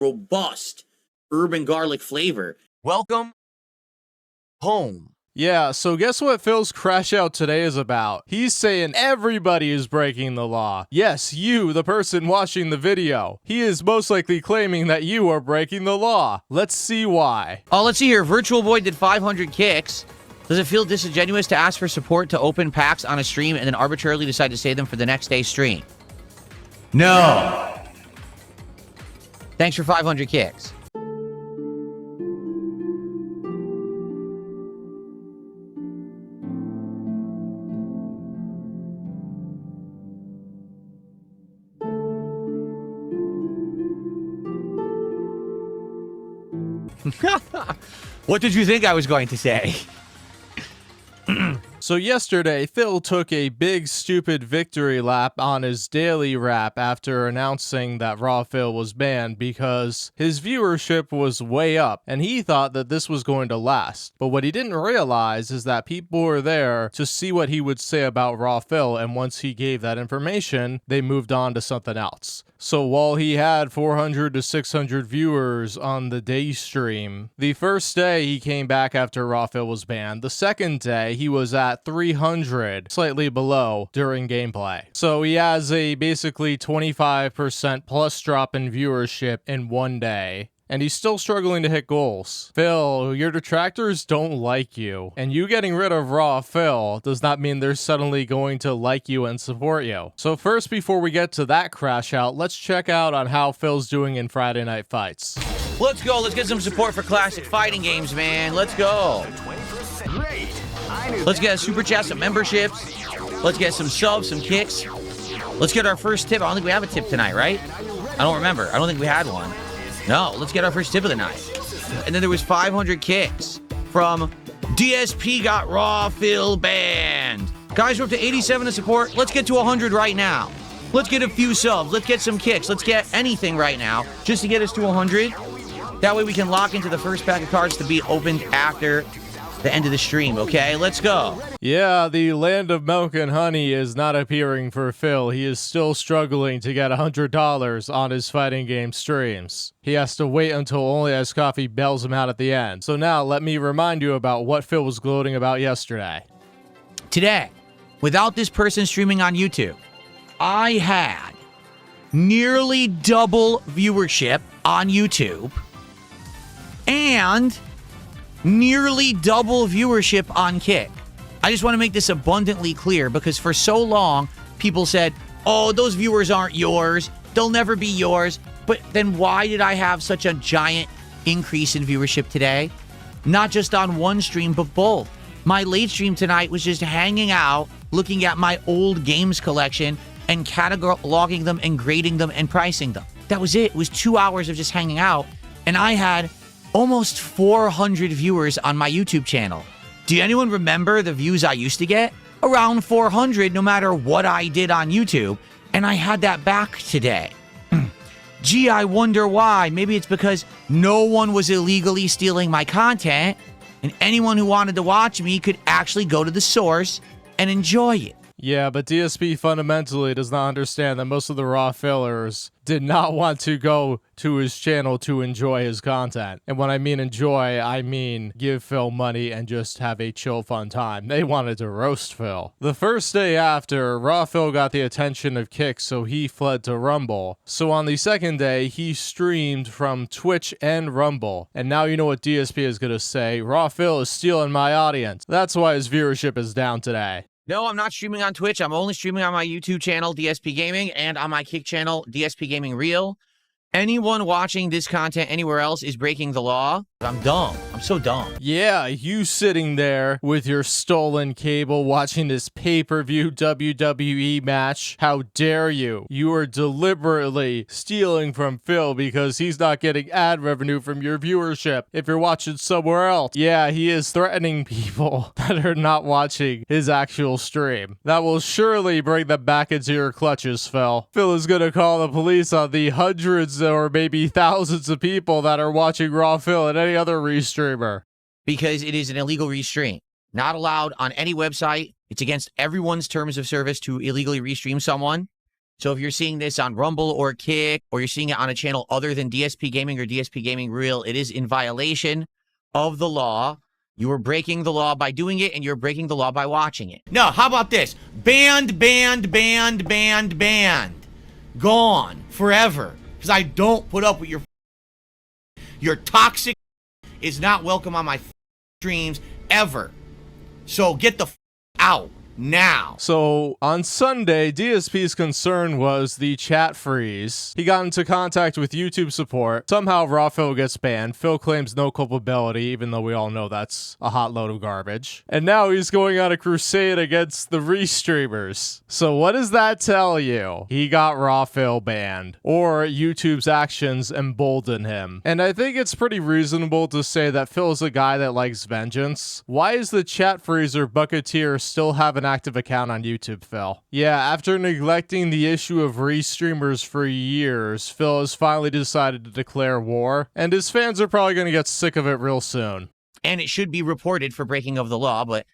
robust urban garlic flavor. Welcome home. Yeah, so guess what Phil's crash out today is about? He's saying everybody is breaking the law. Yes, you, the person watching the video. He is most likely claiming that you are breaking the law. Let's see why. Oh, let's see here. Virtual Boy did 500 kicks. Does it feel disingenuous to ask for support to open packs on a stream and then arbitrarily decide to save them for the next day's stream? No. Thanks for 500 kicks. What did you think I was going to say? So yesterday, Phil took a big stupid victory lap on his daily rap after announcing that rawphil was banned because his viewership was way up and he thought that this was going to last. But what he didn't realize is that people were there to see what he would say about rawphil, and once he gave that information, they moved on to something else. So while he had 400 to 600 viewers on the day stream, the first day he came back after rawphil was banned. The second day he was at 300, slightly below during gameplay. So he has a basically 25% plus drop in viewership in one day. And he's still struggling to hit goals. Phil, your detractors don't like you. And you getting rid of rawphil does not mean they're suddenly going to like you and support you. So first, before we get to that crash out, let's check out on how Phil's doing in Friday Night Fights. Let's go. Let's get some support for classic fighting games, man. Let's go. Let's get a super chat, some memberships. Let's get some subs, some kicks. Let's get our first tip. I don't think we have a tip tonight, right? I don't remember. I don't think we had one. No, let's get our first tip of the night. And then there was 500 kicks from DSP got rawphil banned. Guys, we're up to 87 to support. Let's get to 100 right now. Let's get a few subs. Let's get some kicks. Let's get anything right now just to get us to 100. That way we can lock into the first pack of cards to be opened after the end of the stream, okay? Let's go. Yeah, the land of milk and honey is not appearing for Phil. He is still struggling to get $100 on his fighting game streams. He has to wait until Only Ice Coffee bails him out at the end. So now let me remind you about what Phil was gloating about yesterday. Today, without this person streaming on YouTube, I had nearly double viewership on YouTube and nearly double viewership on Kick. I just want to make this abundantly clear because for so long, people said, oh, those viewers aren't yours. They'll never be yours. But then why did I have such a giant increase in viewership today? Not just on one stream, but both. My late stream tonight was just hanging out, looking at my old games collection and cataloging them and grading them and pricing them. That was it. It was 2 hours of just hanging out. And I had almost 400 viewers on my YouTube channel. Do anyone remember the views I used to get? Around 400 no matter what I did on YouTube. And I had that back today. Gee, I wonder why. Maybe it's because no one was illegally stealing my content and anyone who wanted to watch me could actually go to the source and enjoy it. Yeah, but DSP fundamentally does not understand that most of the rawphilers did not want to go to his channel to enjoy his content. And when I mean enjoy, I mean give Phil money and just have a chill, fun time. They wanted to roast Phil. The first day after, rawphil got the attention of Kick, so he fled to Rumble. So on the second day, he streamed from Twitch and Rumble. And now you know what DSP is going to say. Rawphil is stealing my audience. That's why his viewership is down today. No, I'm not streaming on Twitch. I'm only streaming on my YouTube channel, DSP Gaming, and on my Kick channel, DSP Gaming Real. Anyone watching this content anywhere else is breaking the law. I'm dumb. I'm so dumb. Yeah, you sitting there with your stolen cable watching this pay-per-view WWE match. How dare you? You are deliberately stealing from Phil because he's not getting ad revenue from your viewership if you're watching somewhere else. Yeah, he is threatening people that are not watching his actual stream. That will surely bring them back into your clutches, Phil. Phil is gonna call the police on the hundreds or maybe thousands of people that are watching rawphil and any other restreamer. Because it is an illegal restream. Not allowed on any website. It's against everyone's terms of service to illegally restream someone. So if you're seeing this on Rumble or Kick, or you're seeing it on a channel other than DSP Gaming or DSP Gaming Real, it is in violation of the law. You are breaking the law by doing it, and you're breaking the law by watching it. No, how about this? Banned, banned, banned, banned, banned. Gone forever. Because I don't put up with your toxic is not welcome on my streams ever. So get the out. Now. So on Sunday, DSP's concern was the chat freeze. He got into contact with YouTube support. Somehow rawphil gets banned. Phil claims no culpability, even though we all know that's a hot load of garbage. And now he's going on a crusade against the restreamers. So what does that tell you? He got rawphil banned, or YouTube's actions embolden him. And I think it's pretty reasonable to say that Phil is a guy that likes vengeance. Why is the chat freezer bucketeer still have an active account on YouTube, Phil? Yeah, after neglecting the issue of restreamers for years, Phil has finally decided to declare war, and his fans are probably going to get sick of it real soon. And it should be reported for breaking of the law, but...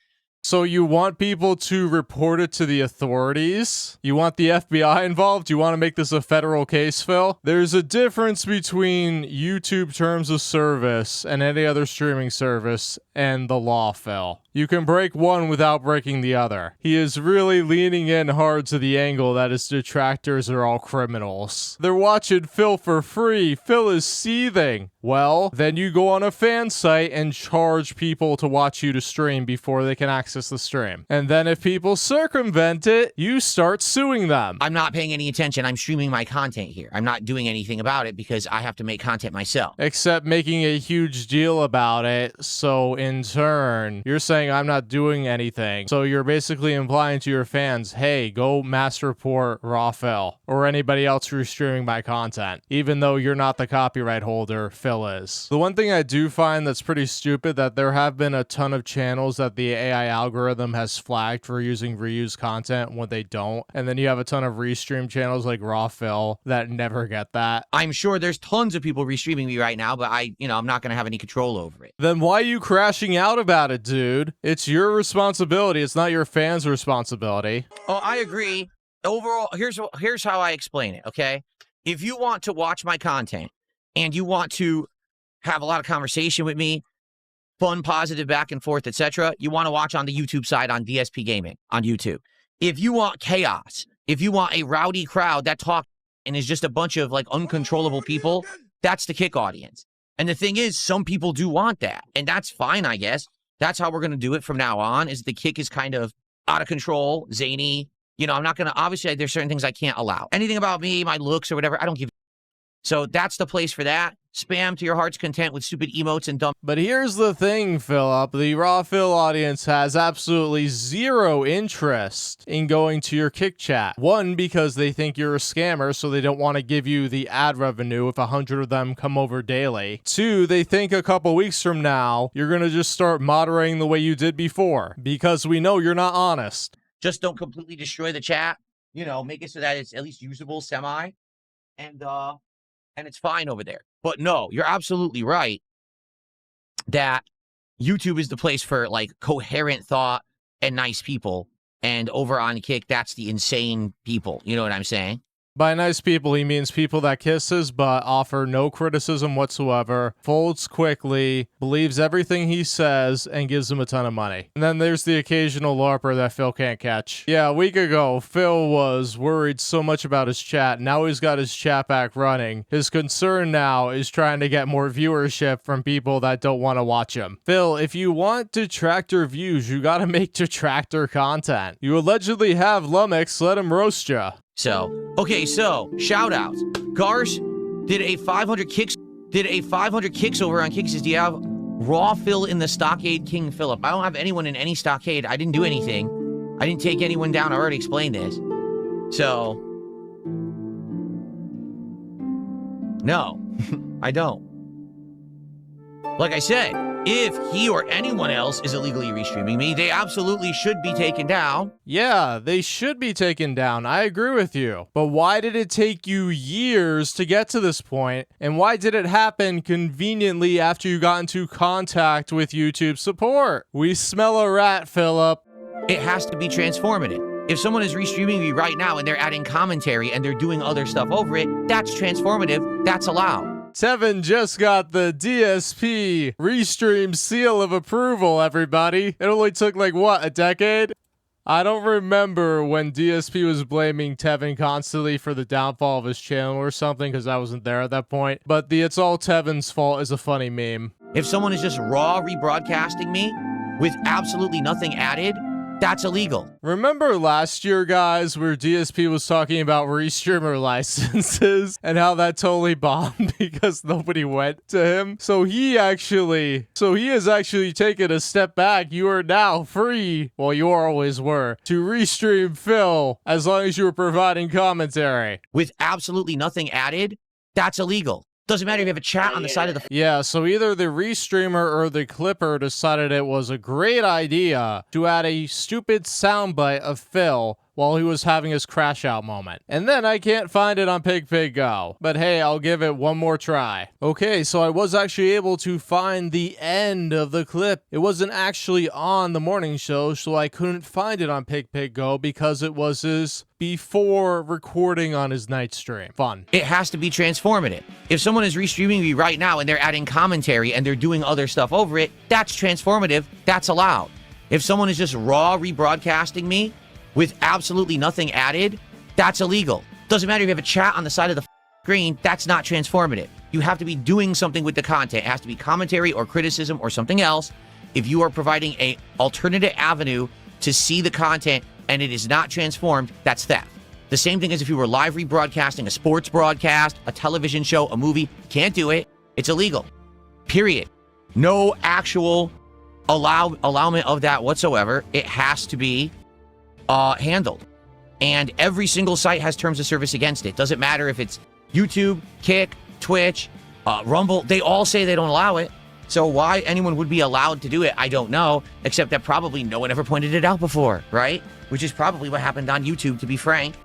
So you want people to report it to the authorities? You want the FBI involved? You want to make this a federal case, Phil? There's a difference between YouTube terms of service and any other streaming service and the law, Phil. You can break one without breaking the other. He is really leaning in hard to the angle that his detractors are all criminals. They're watching Phil for free. Phil is seething. Well, then you go on a fan site and charge people to watch you to stream before they can access the stream. And then if people circumvent it, you start suing them. I'm not paying any attention. I'm streaming my content here. I'm not doing anything about it because I have to make content myself. Except making a huge deal about it. So in turn, you're saying I'm not doing anything. So you're basically implying to your fans, hey, go mass report rawphil or anybody else who's streaming my content. Even though you're not the copyright holder, Phil is. The one thing I do find that's pretty stupid, that there have been a ton of channels that the AI algorithm has flagged for using reused content when they don't. And then you have a ton of restream channels like rawphil that never get that. I'm sure there's tons of people restreaming me right now, but I'm not going to have any control over it. Then why are you crashing out about it, dude? It's your responsibility. It's not your fans' responsibility. Oh, I agree. Overall, here's how I explain it, okay? If you want to watch my content and you want to have a lot of conversation with me, fun, positive, back and forth, etc., you want to watch on the YouTube side on DSP Gaming on YouTube. If you want chaos, if you want a rowdy crowd that talks and is just a bunch of like uncontrollable people, that's the Kick audience. And the thing is, some people do want that, and that's fine, I guess. That's how we're going to do it from now on, is the Kick is kind of out of control, zany. I'm not going to, obviously, there's certain things I can't allow. Anything about me, my looks or whatever, I don't give a. So that's the place for that. Spam to your heart's content with stupid emotes and dumb. But here's the thing, Philip. The rawphil audience has absolutely zero interest in going to your Kick chat. One, because they think you're a scammer, so they don't want to give you the ad revenue if 100 of them come over daily. Two, they think a couple weeks from now, you're going to just start moderating the way you did before, because we know you're not honest. Just don't completely destroy the chat. Make it so that it's at least usable, semi. And it's fine over there. But no, you're absolutely right that YouTube is the place for like coherent thought and nice people. And over on Kick, that's the insane people. You know what I'm saying? By nice people, he means people that kiss his butt, offer no criticism whatsoever, folds quickly, believes everything he says, and gives him a ton of money. And then there's the occasional LARPer that Phil can't catch. Yeah, a week ago, Phil was worried so much about his chat. Now he's got his chat back running. His concern now is trying to get more viewership from people that don't want to watch him. Phil, if you want detractor views, you gotta make detractor content. You allegedly have Lummox, let him roast ya. So, okay, shout outs. Garsh did a 500 kicks over on Kick. Says, do you have rawphil in the Stockade, King Philip? I don't have anyone in any Stockade. I didn't do anything. I didn't take anyone down. I already explained this. So, no, I don't. Like I said, if he or anyone else is illegally restreaming me, they absolutely should be taken down. Yeah, they should be taken down. I agree with you. But why did it take you years to get to this point? And why did it happen conveniently after you got into contact with YouTube support? We smell a rat, Philip. It has to be transformative. If someone is restreaming me right now and they're adding commentary and they're doing other stuff over it, that's transformative. That's allowed. Tevin just got the DSP restream seal of approval, everybody. It only took like, what, a decade? I don't remember when DSP was blaming Tevin constantly for the downfall of his channel or something, because I wasn't there at that point. But the "it's all Tevin's fault" is a funny meme. If someone is just raw rebroadcasting me with absolutely nothing added, that's illegal. Remember last year, guys, where DSP was talking about restreamer licenses and how that totally bombed because nobody went to him? So he has actually taken a step back. You are now free, well, you always were, to restream Phil as long as you were providing commentary. With absolutely nothing added, that's illegal. Doesn't matter if you have a chat on the side of the... Yeah, so either the restreamer or the clipper decided it was a great idea to add a stupid soundbite of Phil while he was having his crash out moment. And then I can't find it on PigPigGo. But hey, I'll give it one more try. Okay, so I was actually able to find the end of the clip. It wasn't actually on the morning show, so I couldn't find it on PigPigGo because it was his before recording on his night stream. Fun. It has to be transformative. If someone is restreaming me right now and they're adding commentary and they're doing other stuff over it, that's transformative. That's allowed. If someone is just raw rebroadcasting me with absolutely nothing added, that's illegal. Doesn't matter if you have a chat on the side of the screen, that's not transformative. You have to be doing something with the content. It has to be commentary or criticism or something else. If you are providing an alternative avenue to see the content and it is not transformed, that's theft. The same thing as if you were live rebroadcasting a sports broadcast, a television show, a movie. Can't do it. It's illegal. Period. No actual allowment of that whatsoever. It has to be handled. And every single site has terms of service against it. Doesn't matter if it's YouTube, Kick, Twitch, Rumble. They all say they don't allow it. So why anyone would be allowed to do it, I don't know, except that probably no one ever pointed it out before, right? Which is probably what happened on YouTube, to be frank.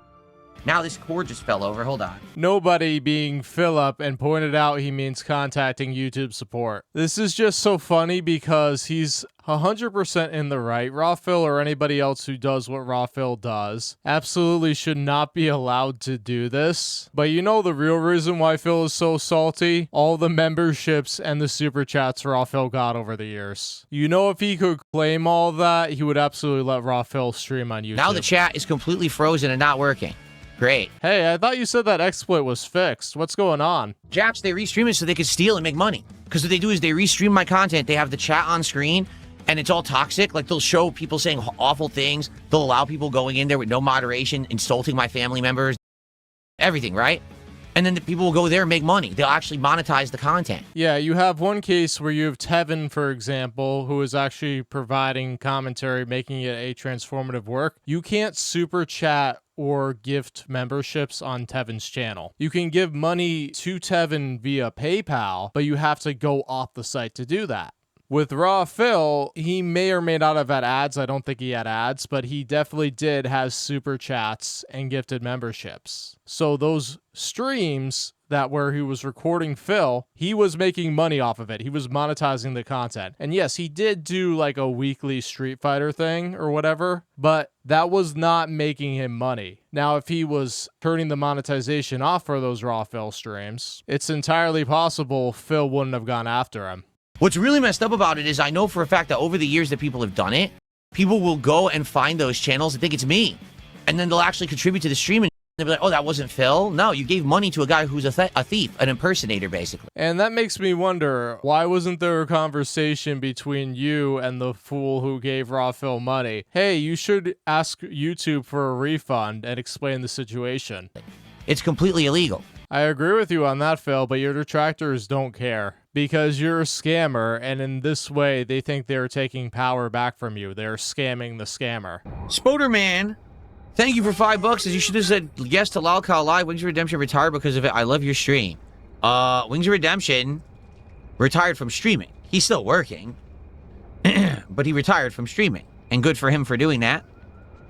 Now this cord just fell over. Hold on. Nobody being Philip and pointed out he means contacting YouTube support. This is just so funny because he's 100% in the right. Rawphil or anybody else who does what Rawphil does absolutely should not be allowed to do this. But you know the real reason why Phil is so salty? All the memberships and the super chats Rawphil got over the years. You know, if he could claim all that, he would absolutely let Rawphil stream on YouTube. Now the chat is completely frozen and not working. Great. Hey, I thought you said that exploit was fixed. What's going on? Japs, they restream it so they could steal and make money. Because what they do is they restream my content. They have the chat on screen, and it's all toxic. Like, they'll show people saying awful things. They'll allow people going in there with no moderation, insulting my family members, everything, right? And then the people will go there and make money. They'll actually monetize the content. Yeah, you have one case where you have Tevin, for example, who is actually providing commentary, making it a transformative work. You can't super chat or gift memberships on Tevin's channel. You can give money to Tevin via PayPal, but you have to go off the site to do that. With Rawphil, he may or may not have had ads. I don't think he had ads, but he definitely did have super chats and gifted memberships. So those streams that where he was recording Phil, he was making money off of it. He was monetizing the content. And yes, he did do like a weekly Street Fighter thing or whatever, but that was not making him money. Now, if he was turning the monetization off for those Rawphil streams, it's entirely possible Phil wouldn't have gone after him. What's really messed up about it is I know for a fact that over the years that people have done it, people will go and find those channels and think it's me. And then they'll actually contribute to the stream and they'll be like, oh, that wasn't Phil. No, you gave money to a guy who's a thief, an impersonator, basically. And that makes me wonder, why wasn't there a conversation between you and the fool who gave Rawphil money? Hey, you should ask YouTube for a refund and explain the situation. It's completely illegal. I agree with you on that, Phil, but your detractors don't care. Because you're a scammer, and in this way, they think they're taking power back from you. They're scamming the scammer. Spoderman, thank you for $5. As you should have said yes to lolcow live. Wings of Redemption retired because of it. I love your stream. Wings of Redemption retired from streaming. He's still working, but he retired from streaming, and good for him for doing that.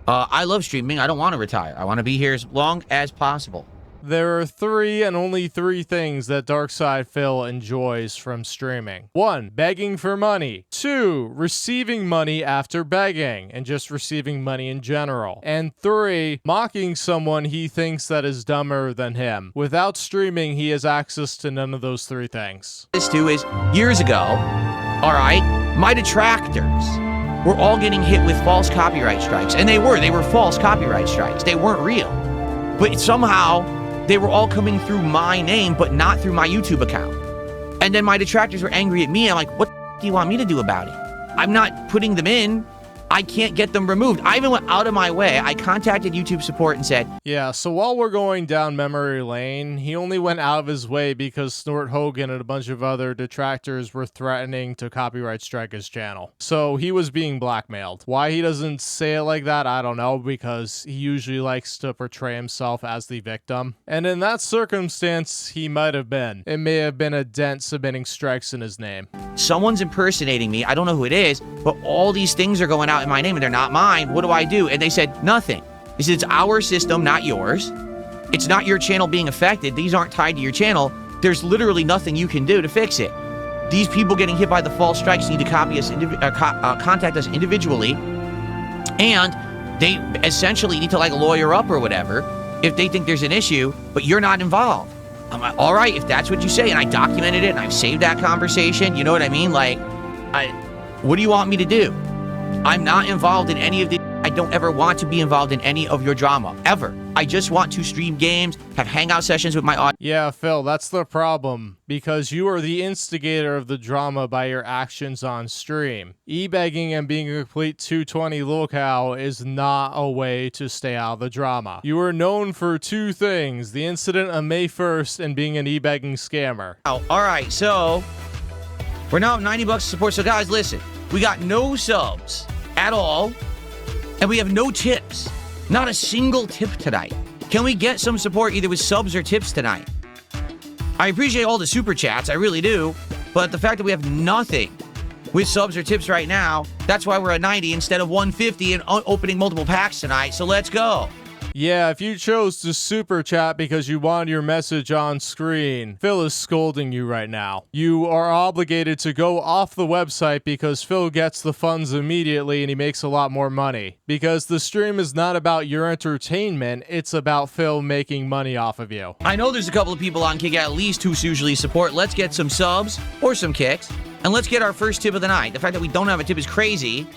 I love streaming. I don't want to retire. I want to be here as long as possible. There are 3 and only 3 things that Darkside Phil enjoys from streaming. 1. Begging for money. 2. Receiving money after begging, and just receiving money in general. And 3. Mocking someone he thinks that is dumber than him. Without streaming, he has access to none of those 3 things. This too is years ago, all right, my detractors were all getting hit with false copyright strikes. And they were false copyright strikes. They weren't real. But somehow, they were all coming through my name, but not through my YouTube account. And then my detractors were angry at me. I'm like, what do you want me to do about it? I'm not putting them in. I can't get them removed. I even went out of my way. I contacted YouTube support and said, yeah, so while we're going down memory lane, he only went out of his way because Snort Hogan and a bunch of other detractors were threatening to copyright strike his channel. So he was being blackmailed. Why he doesn't say it like that, I don't know, because he usually likes to portray himself as the victim. And in that circumstance, he might have been. It may have been a dent submitting strikes in his name. someone's impersonating me. I don't know who it is, but all these things are going out in my name and they're not mine. What do I do? And they said, nothing. They said, it's our system, not yours. It's not your channel being affected. These aren't tied to your channel. There's literally nothing you can do to fix it. These people getting hit by the false strikes need to contact us individually, and they essentially need to like lawyer up or whatever if they think there's an issue, but you're not involved. I'm like, all right, if that's what you say, and I documented it and I've saved that conversation, you know what I mean? Like, what do you want me to do? I'm not involved in any of the, I don't ever want to be involved in any of your drama, ever. I just want to stream games, have hangout sessions with my audience. Yeah, Phil, that's the problem, because you are the instigator of the drama by your actions on stream. E-begging and being a complete 220 lolcow is not a way to stay out of the drama. You are known for two things, the incident on May 1st and being an e-begging scammer. Oh, all right, so we're now at 90 bucks to support. So guys, listen, we got no subs at all, and we have no tips. Not a single tip tonight. Can we get some support either with subs or tips tonight? I appreciate all the super chats, I really do, but the fact that we have nothing with subs or tips right now, that's why we're at 90 instead of 150 and opening multiple packs tonight, so let's go. Yeah, if you chose to super chat because you wanted your message on screen, Phil is scolding you right now. You are obligated to go off the website because Phil gets the funds immediately and he makes a lot more money. Because the stream is not about your entertainment, it's about Phil making money off of you. I know there's a couple of people on Kick at least who usually support. Let's get some subs or some kicks, and let's get our first tip of the night. The fact that we don't have a tip is crazy.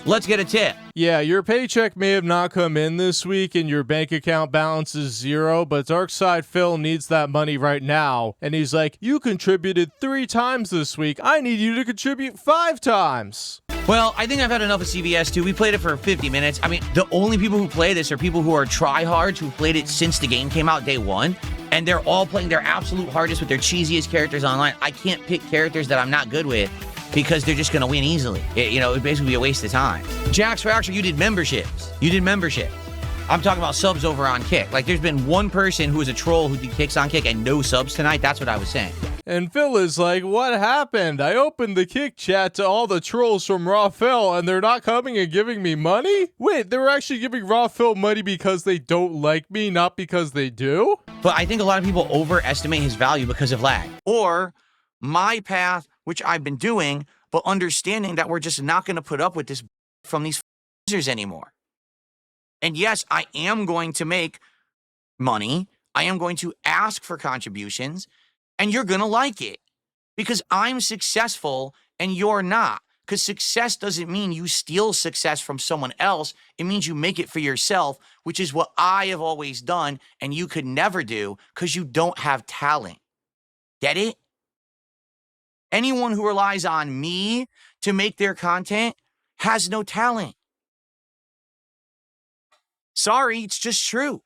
Let's get a tip. Yeah, your paycheck may have not come in this week and your bank account balance is 0, but Darkside Phil needs that money right now. And he's like, you contributed 3 times this week. I need you to contribute 5 times. Well, I think I've had enough of CBS too. We played it for 50 minutes. I mean, the only people who play this are people who are tryhards who played it since the game came out day 1. And they're all playing their absolute hardest with their cheesiest characters online. I can't pick characters that I'm not good with, because they're just going to win easily. It would basically be a waste of time. Jax Fracture, you did memberships. I'm talking about subs over on Kick. Like, there's been one person who was a troll who did kicks on Kick and no subs tonight. That's what I was saying. And Phil is like, what happened? I opened the Kick chat to all the trolls from rawphil and they're not coming and giving me money? Wait, they were actually giving rawphil money because they don't like me, not because they do? But I think a lot of people overestimate his value because of lag. Or my path, which I've been doing, but understanding that we're just not going to put up with this from these users anymore. And yes, I am going to make money. I am going to ask for contributions, and you're going to like it because I'm successful and you're not. Because success doesn't mean you steal success from someone else. It means you make it for yourself, which is what I have always done and you could never do because you don't have talent. Get it? Anyone who relies on me to make their content has no talent. Sorry, it's just true.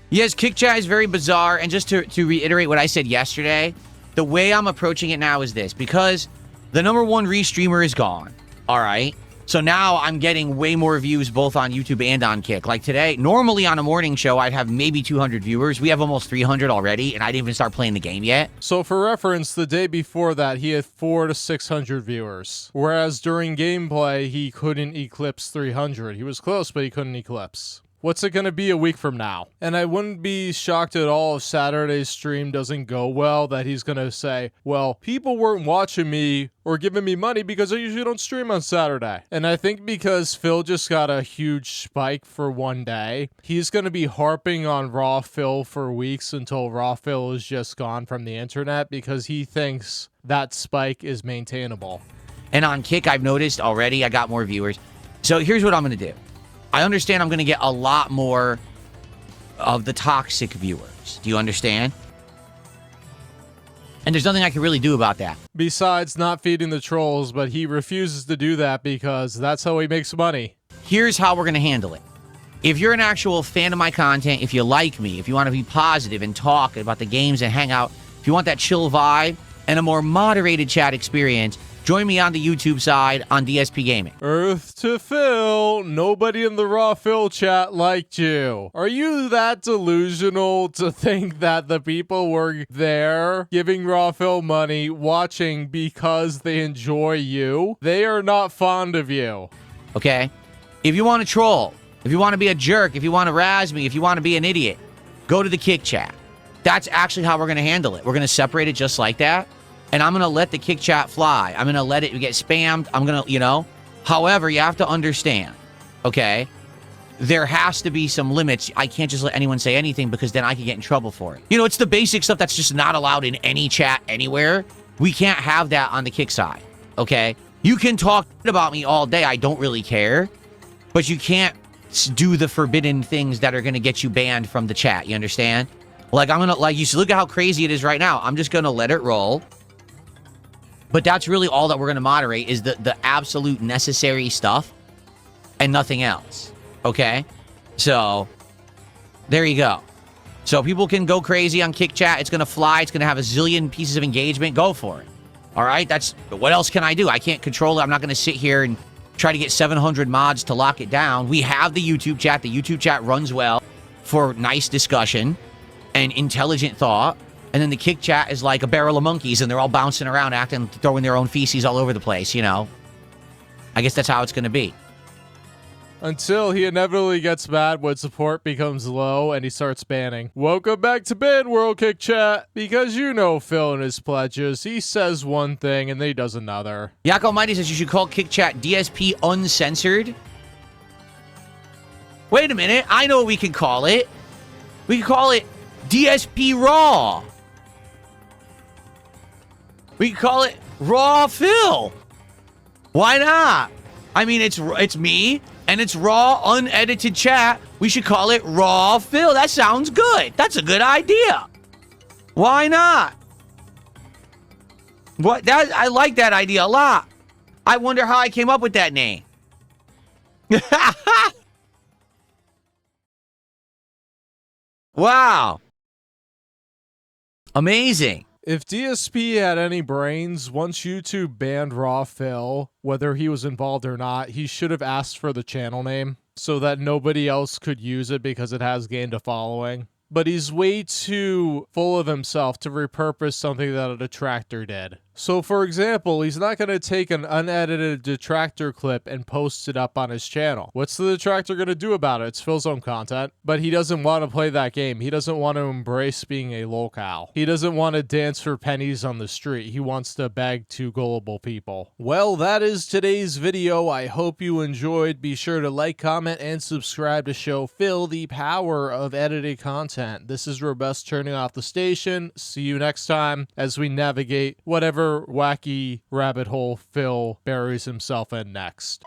Yes, Kick Chat is very bizarre. And just to reiterate what I said yesterday, the way I'm approaching it now is this. Because the #1 restreamer is gone, all right? So now I'm getting way more views both on YouTube and on Kick. Like today, normally on a morning show, I'd have maybe 200 viewers. We have almost 300 already, and I didn't even start playing the game yet. So for reference, the day before that, he had 400 to 600 viewers. Whereas during gameplay, he couldn't eclipse 300. He was close, but he couldn't eclipse. What's it going to be a week from now? And I wouldn't be shocked at all if Saturday's stream doesn't go well, that he's going to say, well, people weren't watching me or giving me money because I usually don't stream on Saturday. And I think because Phil just got a huge spike for one day, he's going to be harping on rawphil for weeks until rawphil is just gone from the internet because he thinks that spike is maintainable. And on Kick, I've noticed already I got more viewers. So here's what I'm going to do. I understand I'm going to get a lot more of the toxic viewers. Do you understand? And there's nothing I can really do about that. Besides not feeding the trolls, but he refuses to do that because that's how he makes money. Here's how we're going to handle it. If you're an actual fan of my content, if you like me, if you want to be positive and talk about the games and hang out, if you want that chill vibe and a more moderated chat experience, join me on the YouTube side on DSP Gaming. Earth to Phil, nobody in the rawphil chat liked you. Are you that delusional to think that the people were there giving rawphil money, watching because they enjoy you? They are not fond of you. Okay? If you want to troll, if you want to be a jerk, if you want to razz me, if you want to be an idiot, go to the Kick chat. That's actually how we're going to handle it. We're going to separate it just like that. And I'm going to let the Kick chat fly. I'm going to let it get spammed. I'm going to, However, you have to understand, okay? There has to be some limits. I can't just let anyone say anything because then I can get in trouble for it. It's the basic stuff that's just not allowed in any chat anywhere. We can't have that on the Kick side, okay? You can talk about me all day. I don't really care. But you can't do the forbidden things that are going to get you banned from the chat. You understand? Like, you look at how crazy it is right now. I'm just going to let it roll. But that's really all that we're going to moderate is the absolute necessary stuff and nothing else. Okay? So, there you go. So, people can go crazy on Kick Chat. It's going to fly. It's going to have a zillion pieces of engagement. Go for it. All right? What else can I do? I can't control it. I'm not going to sit here and try to get 700 mods to lock it down. We have the YouTube chat. The YouTube chat runs well for nice discussion and intelligent thought. And then the Kick chat is like a barrel of monkeys, and they're all bouncing around, acting, throwing their own feces all over the place, I guess that's how it's going to be. Until he inevitably gets mad when support becomes low and he starts banning. Welcome back to Ban World Kick Chat. Because Phil and his pledges. He says one thing and then he does another. Yak Almighty says you should call Kick Chat DSP Uncensored. Wait a minute. I know what we can call it. We can call it DSP Raw. We can call it rawphil. Why not? I mean, it's me, and it's raw, unedited chat. We should call it rawphil. That sounds good. That's a good idea. Why not? I like that idea a lot. I wonder how I came up with that name. Wow. Amazing. If DSP had any brains, once YouTube banned rawphil, whether he was involved or not, he should have asked for the channel name so that nobody else could use it because it has gained a following. But he's way too full of himself to repurpose something that a detractor did. So for example, he's not going to take an unedited detractor clip and post it up on his channel. What's the detractor going to do about it? It's Phil's own content. But he doesn't want to play that game. He doesn't want to embrace being a lolcow. He doesn't want to dance for pennies on the street. He wants to beg to gullible people. Well, that is today's video. I hope you enjoyed. Be sure to like, comment, and subscribe to show Phil the power of edited content. This is Robust turning off the station. See you next time as we navigate whatever wacky rabbit hole Phil buries himself in next.